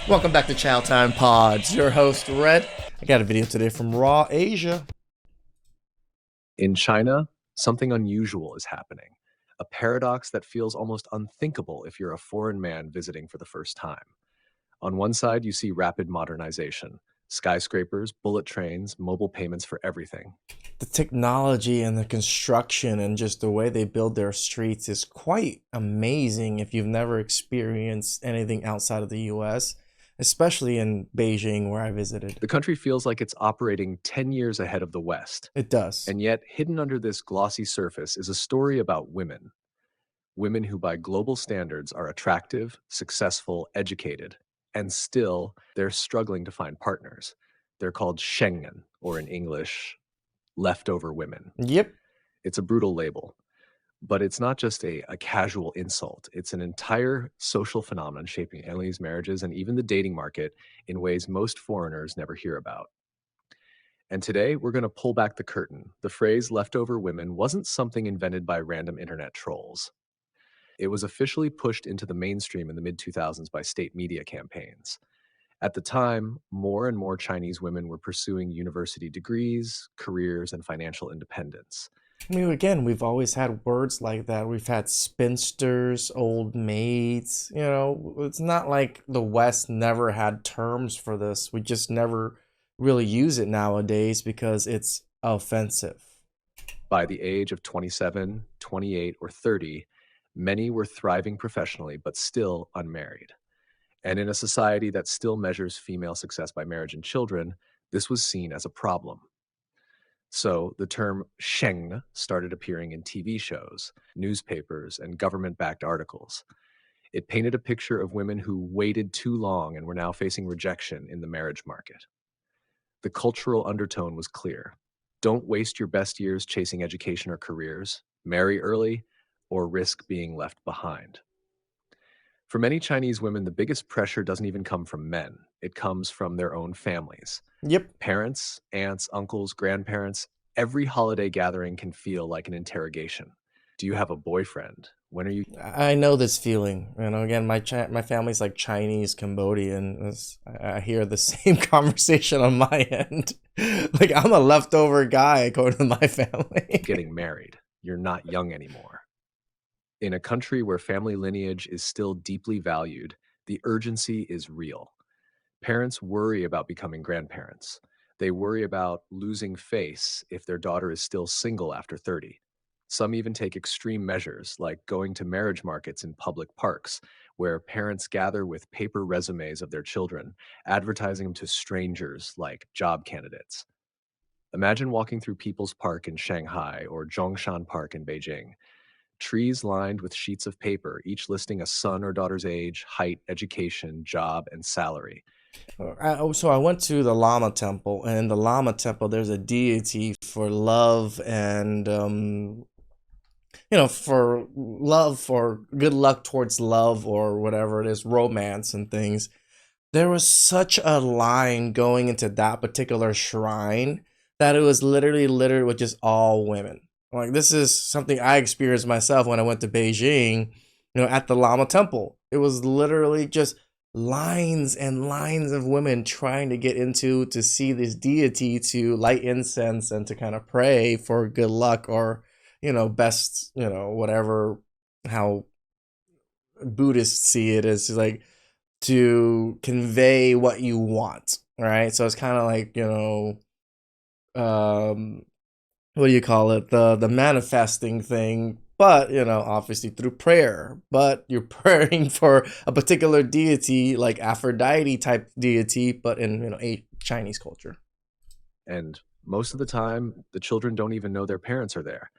Welcome back to Chow Time Pods. Your host, Red. I got a video today from Raw Asia. In China, something unusual is happening, a paradox that feels almost unthinkable if you're a foreign man visiting for the first time. On one side, you see rapid modernization, skyscrapers, bullet trains, mobile payments for everything. The technology and the construction and just the way they build their streets is quite amazing if you've never experienced anything outside of the US, especially in Beijing where I visited. The country feels like it's operating 10 years ahead of the West. It does. And yet, hidden under this glossy surface is a story about women. Women who, by global standards, are attractive, successful, educated, and still they're struggling to find partners. They're called Schengen, or in English, leftover women. Yep. It's a brutal label, but it's not just a casual insult. It's an entire social phenomenon shaping Emily's marriages and even the dating market in ways most foreigners never hear about. And today, we're going to pull back the curtain. The phrase leftover women wasn't something invented by random internet trolls. It was officially pushed into the mainstream in the mid 2000s by state media campaigns. At the time, more and more Chinese women were pursuing university degrees, careers, and financial independence. I mean, again, we've always had words like that. We've had spinsters, old maids. It's not like the West never had terms for this. We just never really use it nowadays because it's offensive. By the age of 27, 28, or 30, many were thriving professionally but still unmarried. And in a society that still measures female success by marriage and children, this was seen as a problem. So the term sheng started appearing in TV shows, newspapers, and government-backed articles. It painted a picture of women who waited too long and were now facing rejection in the marriage market. The cultural undertone was clear. Don't waste your best years chasing education or careers, marry early, or risk being left behind. For many Chinese women, the biggest pressure doesn't even come from men. It comes from their own families. Yep. Parents, aunts, uncles, grandparents, every holiday gathering can feel like an interrogation. Do you have a boyfriend? When are you? I know this feeling. Again, my family's like Chinese, Cambodian. I hear the same conversation on my end. Like I'm a leftover guy according to my family. Getting married. You're not young anymore. In a country where family lineage is still deeply valued, the urgency is real. Parents worry about becoming grandparents. They worry about losing face if their daughter is still single after 30. Some even take extreme measures, like going to marriage markets in public parks, where parents gather with paper resumes of their children, advertising them to strangers like job candidates. Imagine walking through People's Park in Shanghai or Zhongshan Park in Beijing. Trees lined with sheets of paper, each listing a son or daughter's age, height, education, job, and salary. So I went to the Lama Temple, and in the Lama Temple, there's a deity for love and for love, for good luck towards love or whatever it is, romance and things. There was such a line going into that particular shrine that it was literally littered with just all women. Like this is something I experienced myself when I went to Beijing, at the Lama Temple. It was literally just lines and lines of women trying to get into to see this deity, to light incense and to kind of pray for good luck or best, whatever, how Buddhists see it is like to convey what you want, right? So it's kind of like, what do you call it, the manifesting thing, but obviously through prayer, but you're praying for a particular deity like Aphrodite type deity, but in a Chinese culture. And most of the time, the children don't even know their parents are there.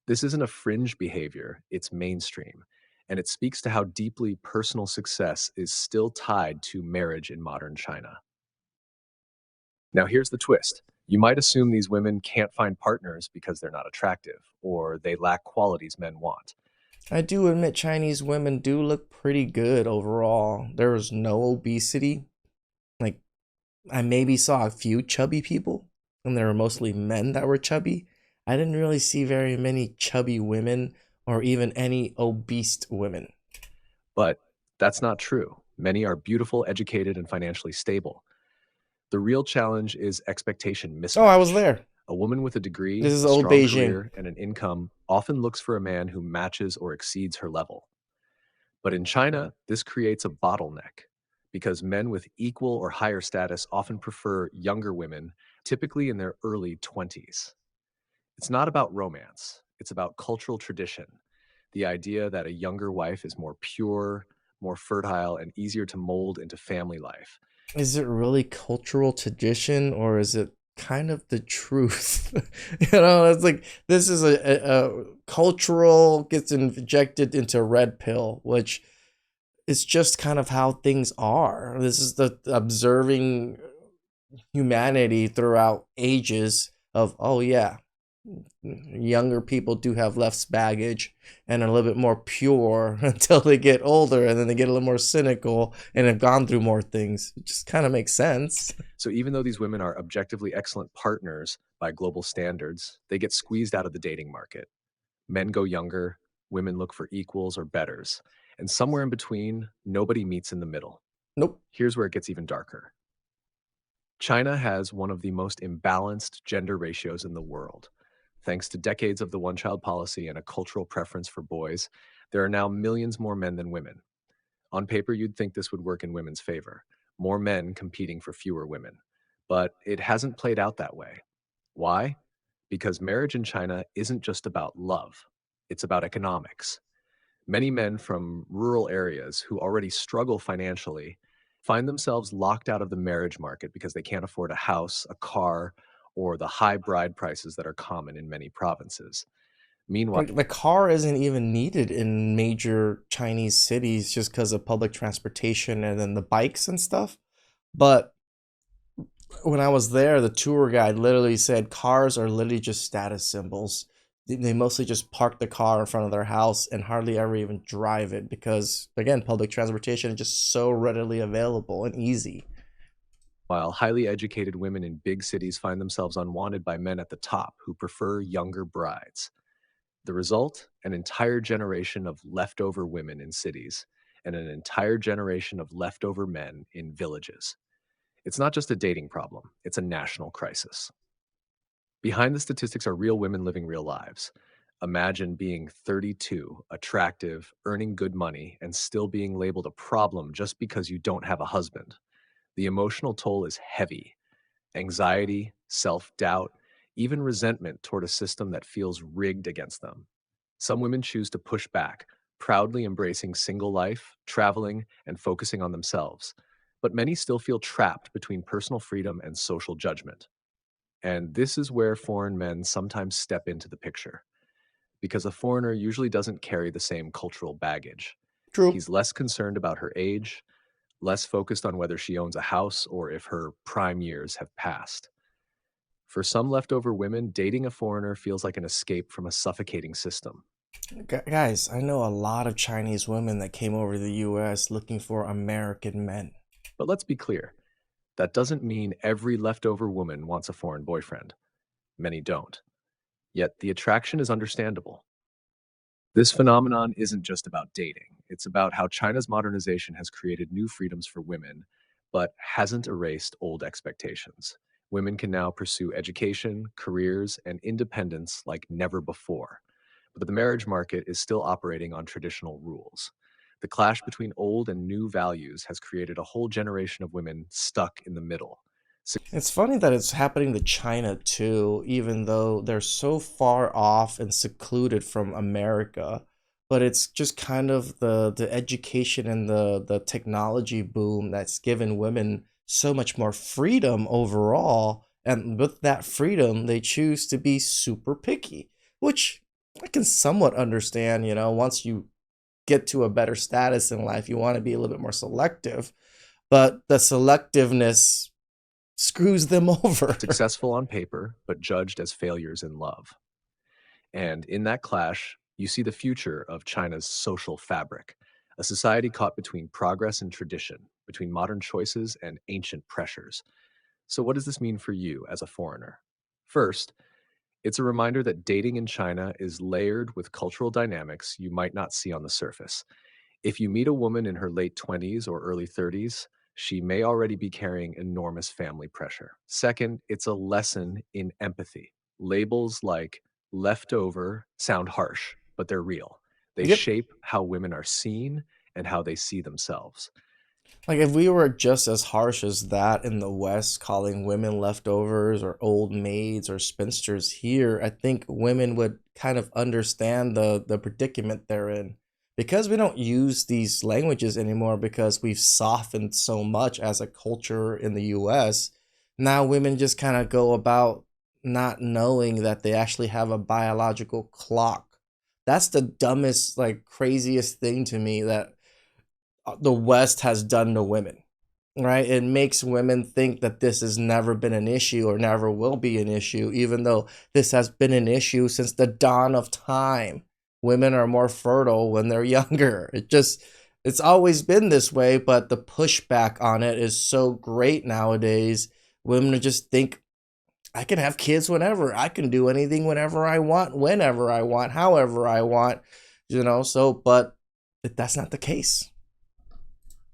This isn't a fringe behavior, it's mainstream. And it speaks to how deeply personal success is still tied to marriage in modern China. Now, here's the twist. You might assume these women can't find partners because they're not attractive or they lack qualities men want. I do admit Chinese women do look pretty good overall. There was no obesity. Like, I maybe saw a few chubby people, and there were mostly men that were chubby. I didn't really see very many chubby women or even any obese women. But that's not true. Many are beautiful, educated, and financially stable. The real challenge is expectation Oh, I was mismatch. there. A woman with a This degree, is a old strong Beijing. career, and an income often looks for a man who matches or exceeds her level. But in China, this creates a bottleneck because men with equal or higher status often prefer younger women, typically in their early 20s. It's not about romance, it's about cultural tradition. The idea that a younger wife is more pure, more fertile, and easier to mold into family life. Is it really cultural tradition or is it kind of the truth? It's like this is a cultural gets injected into red pill, which is just kind of how things are. This is the observing humanity throughout ages of, oh yeah, younger people do have less baggage and are a little bit more pure until they get older and then they get a little more cynical and have gone through more things. It just kind of makes sense. So even though these women are objectively excellent partners by global standards, they get squeezed out of the dating market. Men go younger, women look for equals or betters, and somewhere in between, nobody meets in the middle. Nope. Here's where it gets even darker. China has one of the most imbalanced gender ratios in the world. Thanks to decades of the one child policy and a cultural preference for boys, there are now millions more men than women. On paper, you'd think this would work in women's favor, more men competing for fewer women. But it hasn't played out that way. Why? Because marriage in China isn't just about love, it's about economics. Many men from rural areas who already struggle financially find themselves locked out of the marriage market because they can't afford a house, a car, or the high bride prices that are common in many provinces. Meanwhile, Like the car isn't even needed in major Chinese cities just because of public transportation and then the bikes and stuff. But when I was there, the tour guide literally said cars are literally just status symbols. They mostly just park the car in front of their house and hardly ever even drive it because, again, public transportation is just so readily available and easy. highly educated women in big cities find themselves unwanted by men at the top who prefer younger brides. The result? An entire generation of leftover women in cities and an entire generation of leftover men in villages. It's not just a dating problem, it's a national crisis. Behind the statistics are real women living real lives. Imagine being 32, attractive, earning good money, and still being labeled a problem just because you don't have a husband. The emotional toll is heavy. Anxiety, self doubt, even resentment toward a system that feels rigged against them. Some women choose to push back, proudly embracing single life, traveling, and focusing on themselves. But many still feel trapped between personal freedom and social judgment. And this is where foreign men sometimes step into the picture, because a foreigner usually doesn't carry the same cultural baggage. True. He's less concerned about her age, less focused on whether she owns a house or if her prime years have passed. For some leftover women, dating a foreigner feels like an escape from a suffocating system. Guys, I know a lot of Chinese women that came over to the US looking for American men. But let's be clear, that doesn't mean every leftover woman wants a foreign boyfriend. Many don't. Yet the attraction is understandable. This phenomenon isn't just about dating, it's about how China's modernization has created new freedoms for women, but hasn't erased old expectations. Women can now pursue education, careers, and independence like never before. But the marriage market is still operating on traditional rules. The clash between old and new values has created a whole generation of women stuck in the middle. It's funny that it's happening to China too, even though they're so far off and secluded from America. But it's just kind of the education and the technology boom that's given women so much more freedom overall. And with that freedom, they choose to be super picky, which I can somewhat understand, once you get to a better status in life, you want to be a little bit more selective. But the selectiveness screws them over. Successful on paper, but judged as failures in love. And in that clash, you see the future of China's social fabric, a society caught between progress and tradition, between modern choices and ancient pressures. So, what does this mean for you as a foreigner? First, it's a reminder that dating in China is layered with cultural dynamics you might not see on the surface. If you meet a woman in her late 20s or early 30s, she may already be carrying enormous family pressure. Second, it's a lesson in empathy. Labels like leftover sound harsh, but they're real. They Yep. shape how women are seen and how they see themselves. Like if we were just as harsh as that in the West, calling women leftovers or old maids or spinsters here, I think women would kind of understand the predicament they're in. Because we don't use these languages anymore because we've softened so much as a culture in the US, now women just kind of go about not knowing that they actually have a biological clock. That's the dumbest, like craziest thing to me that the West has done to women, right? It makes women think that this has never been an issue or never will be an issue, even though this has been an issue since the dawn of time. Women are more fertile when they're younger. It's always been this way, but the pushback on it is so great nowadays. Women just think, I can have kids whenever. I can do anything whenever I want, whenever I want, however I want, but that's not the case.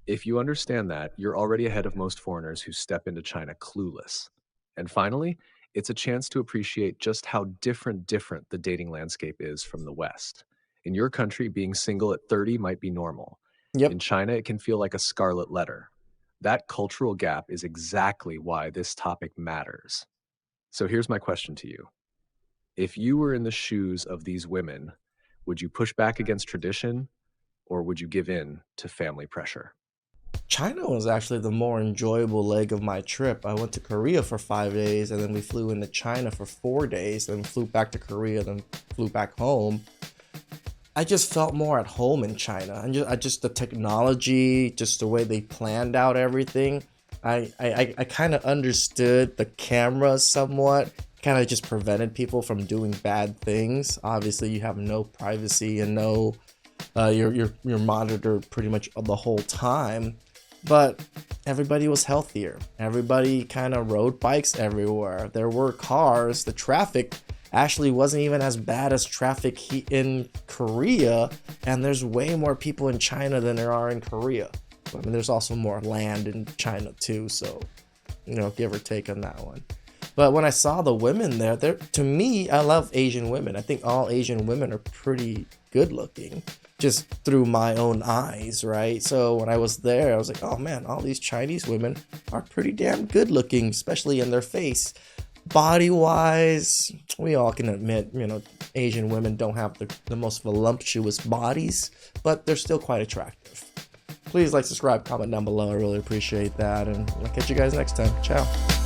If you understand that, you're already ahead of most foreigners who step into China clueless. And finally, it's a chance to appreciate just how different the dating landscape is from the West. In your country, being single at 30 might be normal. In Yep. China, it can feel like a scarlet letter. That cultural gap is exactly why this topic matters. So here's my question to you. If you were in the shoes of these women, would you push back against tradition or would you give in to family pressure? China was actually the more enjoyable leg of my trip. I went to Korea for 5 days and then we flew into China for 4 days, then flew back to Korea, then flew back home. I just felt more at home in China, and just the technology, just the way they planned out everything. I kind of understood the cameras somewhat. Kind of just prevented people from doing bad things. Obviously, you have no privacy and no you're monitored pretty much the whole time, but everybody was healthier. Everybody kind of rode bikes everywhere. There were cars. The traffic actually wasn't even as bad as traffic in Korea, and there's way more people in China than there are in Korea. I mean, there's also more land in China too, so give or take on that one. But when I saw the women there, to me, I love Asian women. I think all Asian women are pretty good looking, just through my own eyes, right? So when I was there, I was like, oh man, all these Chinese women are pretty damn good looking, especially in their face. Body wise, we all can admit, Asian women don't have the most voluptuous bodies, but they're still quite attractive. Please like, subscribe, comment down below. I really appreciate that. And I'll catch you guys next time. Ciao.